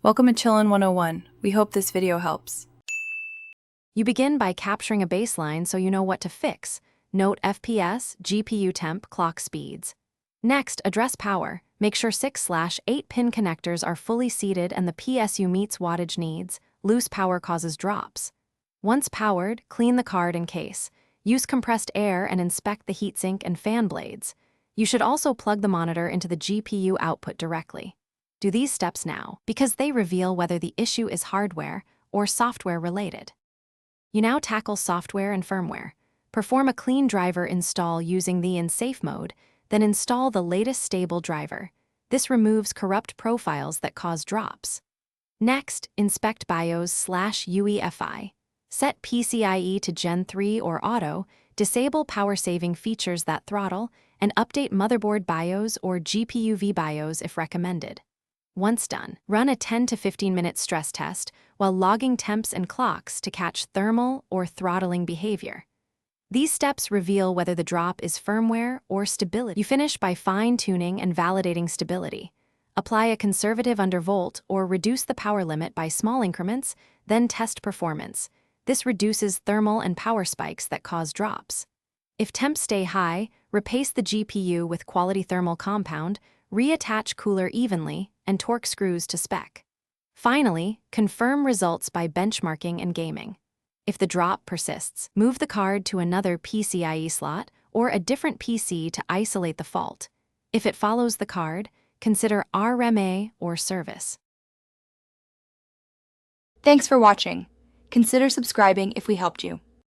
Welcome to Chillin' 101. We hope this video helps. You begin by capturing a baseline so you know what to fix. Note FPS, GPU temp, clock speeds. Next, address power. Make sure 6/8 pin connectors are fully seated and the PSU meets wattage needs. Loose power causes drops. Once powered, clean the card and case. Use compressed air and inspect the heatsink and fan blades. You should also plug the monitor into the GPU output directly. Do these steps now, because they reveal whether the issue is hardware or software related. You now tackle software and firmware. Perform a clean driver install using the in safe mode, then install the latest stable driver. This removes corrupt profiles that cause drops. Next, inspect BIOS/UEFI. Set PCIe to Gen 3 or Auto, disable power-saving features that throttle, and update motherboard BIOS or GPU VBIOS if recommended. Once done, run a 10 to 15 minute stress test while logging temps and clocks to catch thermal or throttling behavior. These steps reveal whether the drop is firmware or stability. You finish by fine-tuning and validating stability. Apply a conservative undervolt or reduce the power limit by small increments, then test performance. This reduces thermal and power spikes that cause drops. If temps stay high, replace the GPU with quality thermal compound, reattach cooler evenly, and torque screws to spec. Finally, confirm results by benchmarking and gaming. If the drop persists, move the card to another PCIe slot or a different PC to isolate the fault. If it follows the card, consider RMA or service. Thanks for watching. Consider subscribing if we helped you.